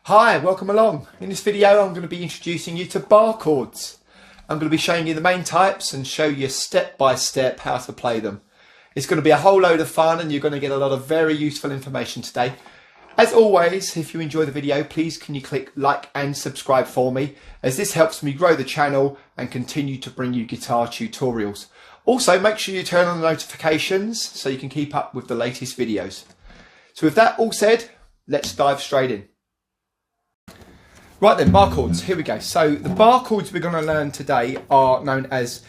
Hi, welcome along. In this video I'm going to be introducing you to bar chords. I'm going to be showing you the main types and show you step by step how to play them. It's going to be a whole load of fun and you're going to get a lot of very useful information today. As always, if you enjoy the video, please can you click like and subscribe for me, as this helps me grow the channel and continue to bring you guitar tutorials. Also, make sure you turn on the notifications so you can keep up with the latest videos. So with that all said, let's dive straight in. Right then, bar chords, here we go. So the bar chords we're going to learn today are known as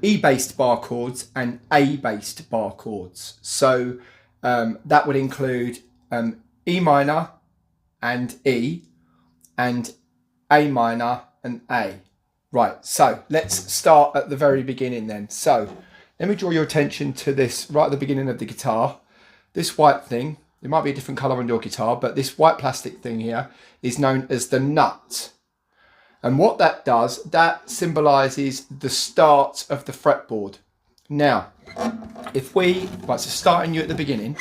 E-based bar chords and A-based bar chords. So that would include E minor and E, and A minor and A. Right, so let's start at the very beginning then. So let me draw your attention to this right at the beginning of the guitar. This white thing, it might be a different colour on your guitar, but this white plastic thing here is known as the nut. And what that does, that symbolises the start of the fretboard. Now, if we, right, so starting you at the beginning,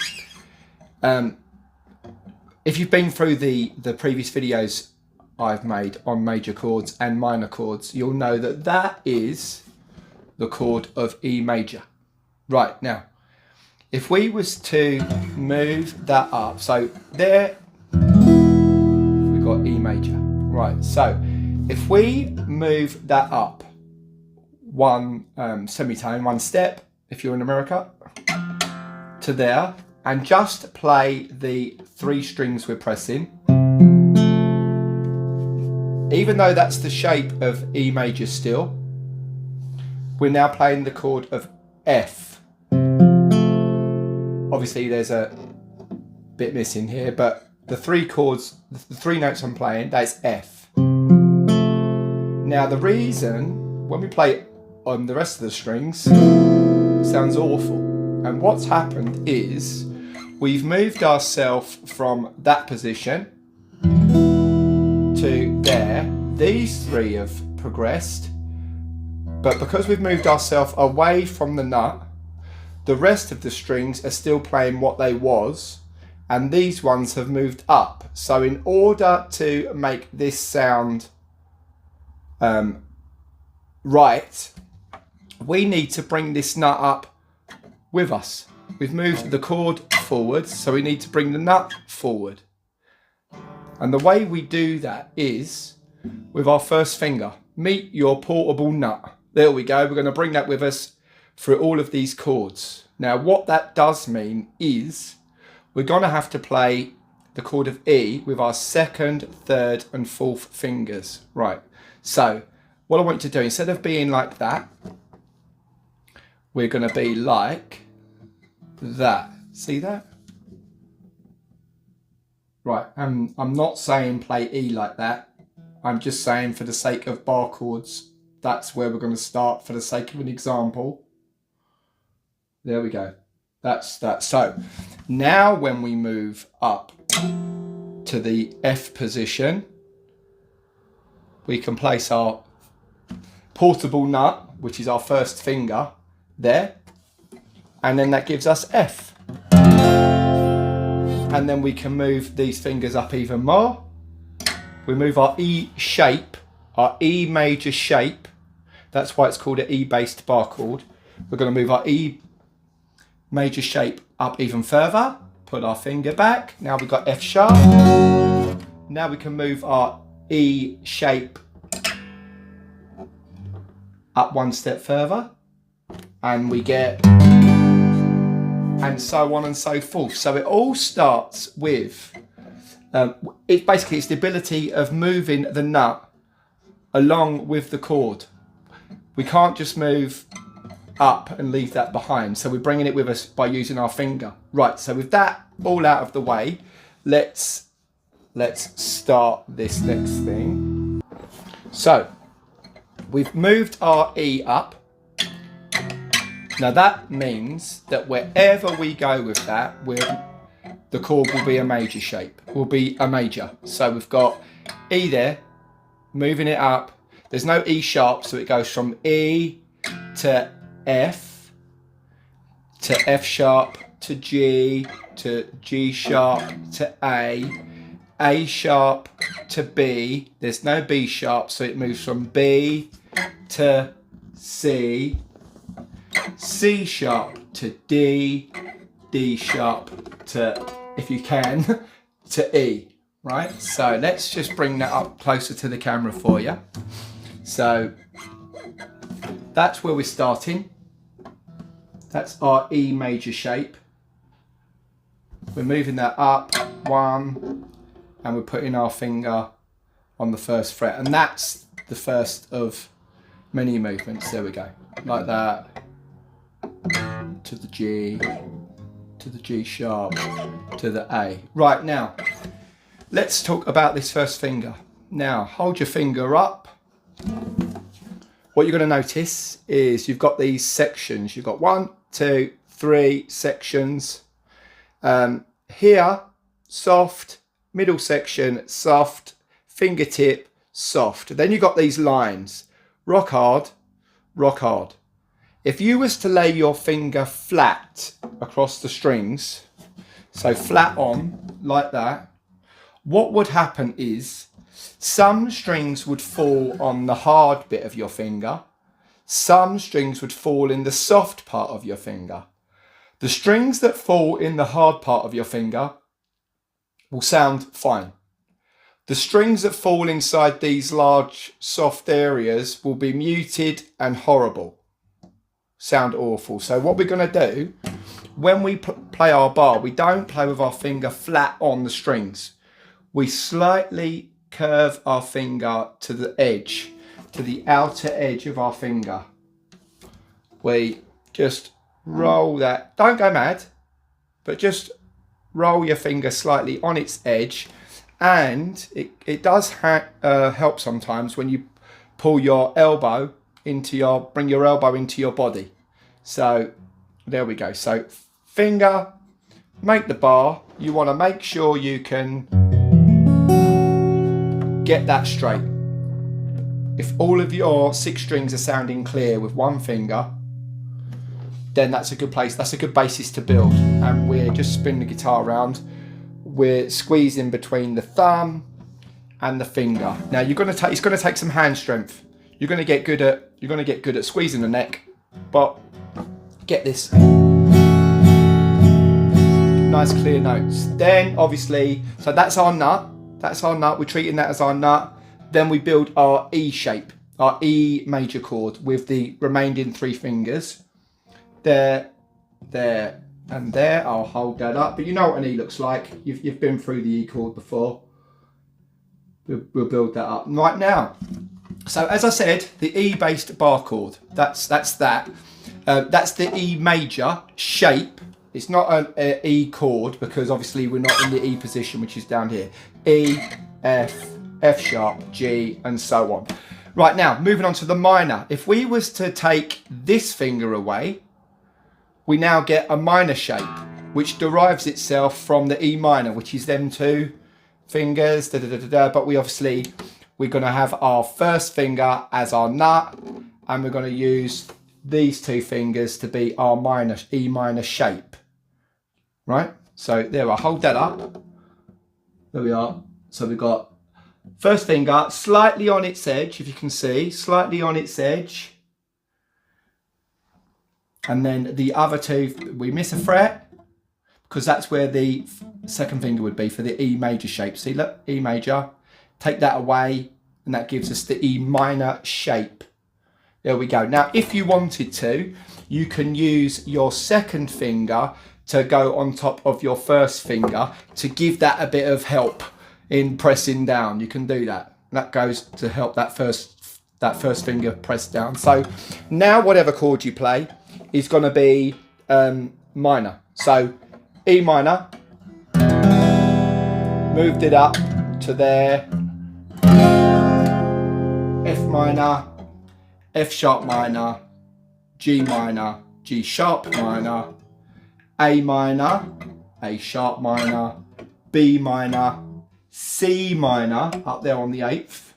if you've been through the previous videos I've made on major chords and minor chords, you'll know that that is the chord of E major. Right, now, if we was to move that up, so there we've got E major. Right, so if we move that up one semitone, one step, if you're in America, to there, and just play the 3 strings we're pressing, even though that's the shape of E major still, we're now playing the chord of F. Obviously there's a bit missing here, but the 3 chords, the 3 notes I'm playing, that's F. Now the reason, when we play on the rest of the strings, sounds awful. And what's happened is, we've moved ourselves from that position to there. These 3 have progressed, but because we've moved ourselves away from the nut, the rest of the strings are still playing what they was, and these ones have moved up. So in order to make this sound right, we need to bring this nut up with us. We've moved the chord forward, so we need to bring the nut forward. And the way we do that is with our first finger. Meet your portable nut. There we go. We're going to bring that with us through all of these chords. Now what that does mean is we're going to have to play the chord of E with our 2nd, 3rd and 4th fingers. Right, so what I want you to do, instead of being like that, we're going to be like that. See that? Right, I'm not saying play E like that. I'm just saying, for the sake of bar chords, that's where we're going to start for the sake of an example. There we go. That's that. So now when we move up to the F position, we can place our portable nut, which is our first finger, there. And then that gives us F. And then we can move these fingers up even more. We move our E shape, our E major shape. That's why it's called an E-based bar chord. We're going to move our E major shape up even further. Put our finger back. Now we've got F sharp. Now we can move our E shape up one step further. And we get, and so on and so forth. So it all starts with, it's the ability of moving the nut along with the chord. We can't just move up and leave that behind, so we're bringing it with us by using our finger. Right, so with that all out of the way, let's start this next thing. So we've moved our E up. Now that means that wherever we go with that, the chord will be a major shape, will be a major. So we've got E there, moving it up. There's no E sharp, so it goes from E to F to F sharp to G sharp to A, A sharp to B. There's no B sharp, so it moves from B to C, C sharp to D, D sharp to, if you can, to E, right? So let's just bring that up closer to the camera for you. So that's where we're starting. That's our E major shape. We're moving that up one, and we're putting our finger on the first fret, and that's the first of many movements. There we go, like that, to the G, to the G sharp, to the A. Right, now let's talk about this first finger. Now hold your finger up. What you're going to notice is you've got these sections. You've got 1, 2, 3 sections. Here, soft, middle section, soft, fingertip, soft. Then you've got these lines, rock hard, rock hard. If you was to lay your finger flat across the strings, so flat on, like that, what would happen is some strings would fall on the hard bit of your finger, some strings would fall in the soft part of your finger. The strings that fall in the hard part of your finger will sound fine. The strings that fall inside these large soft areas will be muted and horrible. Sound awful. So what we're going to do, when we play our bar, we don't play with our finger flat on the strings. We slightly curve our finger to the edge, to the outer edge of our finger. We just roll that, don't go mad, but just roll your finger slightly on its edge, and it does help sometimes when you pull your elbow into bring your elbow into your body. So there we go. So finger, make the bar. You want to make sure you can get that straight. If all of your 6 strings are sounding clear with one finger, then that's a good place, that's a good basis to build. And we're just spinning the guitar around. We're squeezing between the thumb and the finger. Now it's going to take some hand strength. You're going to get good at squeezing the neck, but get this. Nice clear notes. Then obviously, so that's our nut. That's our nut. We're treating that as our nut. Then we build our E shape, our E major chord with the remaining 3 fingers. There, there, and there. I'll hold that up, but you know what an E looks like. You've been through the E chord before. We'll build that up right now. So as I said, the E based bar chord. That's that. That's the E major shape. It's not an E chord because obviously we're not in the E position, which is down here. E, F, F sharp, G, and so on. Right, now moving on to the minor. If we was to take this finger away, we now get a minor shape, which derives itself from the E minor, which is them 2 fingers, but we're going to have our first finger as our nut, and we're going to use these 2 fingers to be our minor, E minor shape, right? So there, I'll hold that up. There we are. So we've got first finger slightly on its edge, if you can see, slightly on its edge. And then the other 2, we miss a fret because that's where the second finger would be for the E major shape. See, look, E major, take that away, and that gives us the E minor shape. There we go. Now, if you wanted to, you can use your second finger to go on top of your first finger to give that a bit of help in pressing down. You can do that. That goes to help that first finger press down. So now whatever chord you play is going to be minor. So E minor, moved it up to there, F minor, F sharp minor, G minor, G sharp minor, A minor, A sharp minor, B minor, C minor up there on the 8th,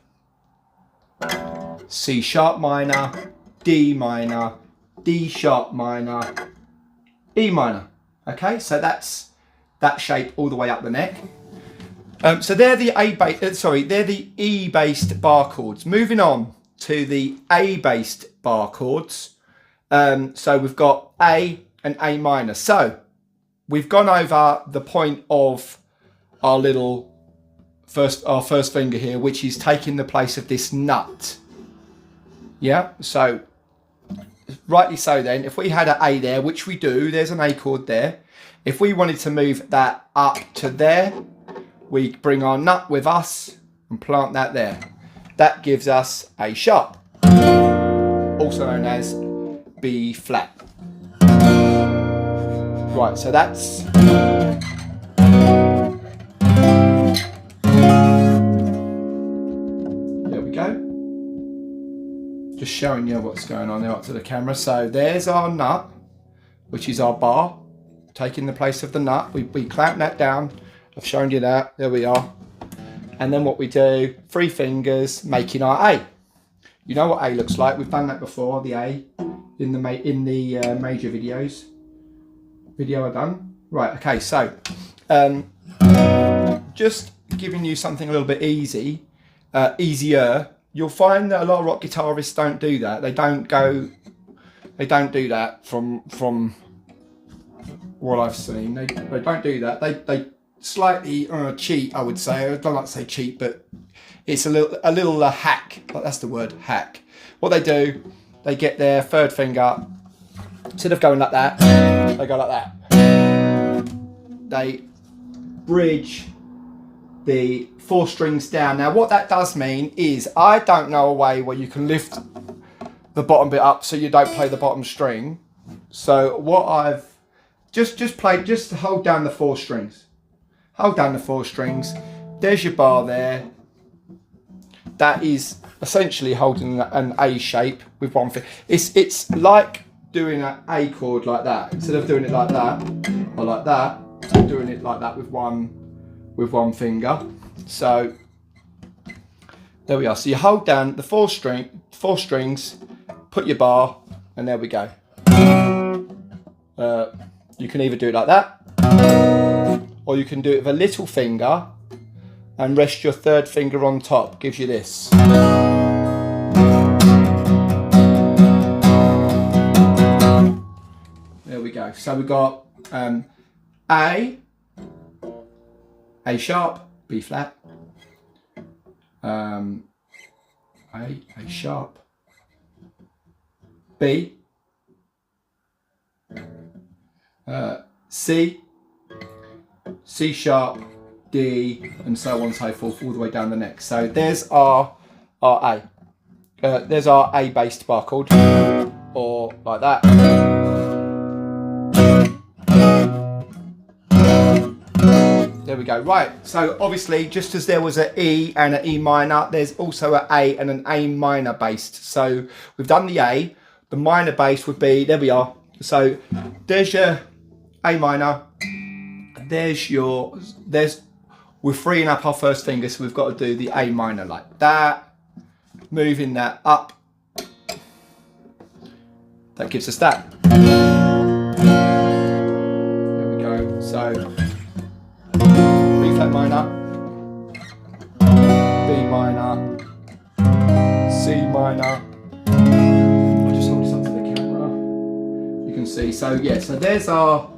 C sharp minor, D minor, D sharp minor, E minor. Okay, so that's that shape all the way up the neck. So they're the they're the E-based bar chords. Moving on to the A-based bar chords. So we've got A and A minor. So we've gone over the point of our first finger here, which is taking the place of this nut. Yeah. So rightly so. Then, if we had an A there, which we do, there's an A chord there. If we wanted to move that up to there, we bring our nut with us and plant that there. That gives us A sharp, also known as B flat. Right, so that's... There we go. Just showing you what's going on there up to the camera. So there's our nut, which is our bar, taking the place of the nut. We clamp that down. I've shown you that. There we are. And then what we do, 3 fingers, making our A. You know what A looks like. We've done that before, the A in the major videos. Video I done. Right, okay, so just giving you something a little bit easier. You'll find that a lot of rock guitarists don't do that. They don't do that from what I've seen. They don't do that. They slightly cheat, I would say. I don't like to say cheat, but it's a little hack. That's the word, hack. What they do, they get their 3rd finger, instead of going like that, they go like that. They bridge the 4 strings down. Now what that does mean is, I don't know a way where you can lift the bottom bit up so you don't play the bottom string. So what I've just hold down the 4 strings. Hold down the 4 strings. There's your bar there. That is essentially holding an A shape with 1 finger. It's like doing an A chord like that. Instead of doing it like that or like that, I'm doing it like that with one finger. So there we are. So you hold down the 4 strings, put your bar, and there we go. You can either do it like that, or you can do it with a little finger and rest your 3rd finger on top. Gives you this. There we go. So we've got A sharp, B flat, A sharp, B, C sharp, D, and so on and so forth, all the way down the neck. So there's our A. There's our A-based bar chord, or like that. There we go. Right, so obviously, just as there was an E and an E minor, there's also an A and an A minor based. So we've done the A. The minor bass would be, there we are. So there's your A minor. We're freeing up our 1st finger, so we've got to do the A minor like that. Moving that up. That gives us that. There we go. So B flat minor, B minor, C minor. I'll just hold this up to the camera. You can see. So yeah, so there's our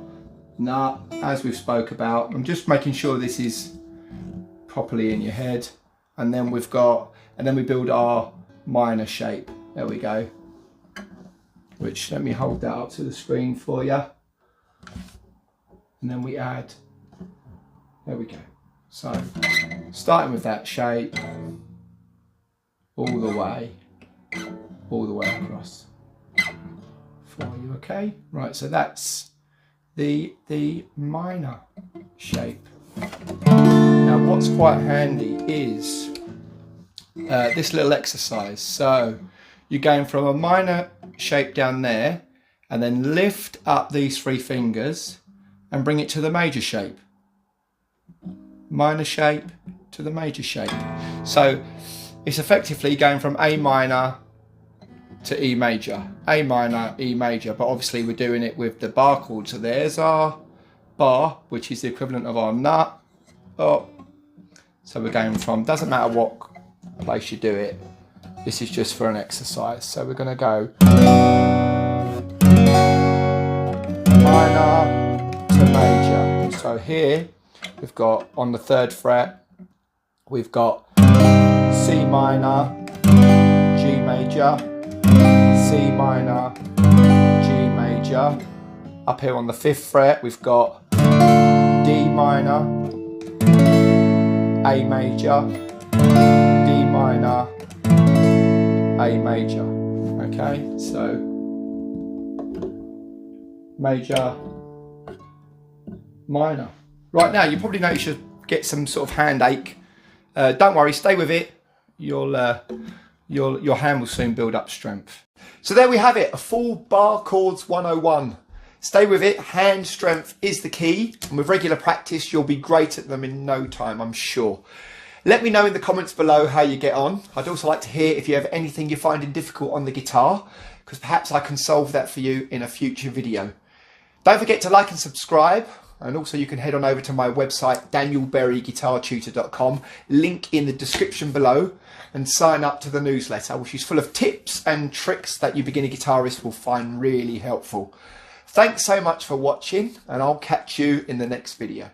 nut, as we've spoke about. I'm just making sure this is properly in your head. And then we build our minor shape. There we go. Which, let me hold that up to the screen for you. And then we add, there we go. So, starting with that shape, all the way across for you, okay? Right, so that's the minor shape. Now what's quite handy is this little exercise. So you're going from a minor shape down there and then lift up these 3 fingers and bring it to the major shape. Minor shape to the major shape. So it's effectively going from A minor to E major, A minor, E major, but obviously we're doing it with the bar chord. So there's our bar, which is the equivalent of our nut. Oh, So we're going from, doesn't matter what place you do it, this is just for an exercise. So we're going to go minor to major. So here we've got on the 3rd fret, we've got C minor, G major, C minor, G major. Up here on the 5th fret we've got D minor, A major, D minor, A major. Okay, so major, minor. Right, now you probably notice you get some sort of hand ache. Don't worry, stay with it. Your hand will soon build up strength. So there we have it, a full bar chords 101. Stay with it, hand strength is the key, and with regular practice you'll be great at them in no time, I'm sure. Let me know in the comments below how you get on. I'd also like to hear if you have anything you're finding difficult on the guitar, because perhaps I can solve that for you in a future video. Don't forget to like and subscribe, and also you can head on over to my website danielberryguitartutor.com, link in the description below, and sign up to the newsletter, which is full of tips and tricks that you beginner guitarists will find really helpful. Thanks so much for watching, and I'll catch you in the next video.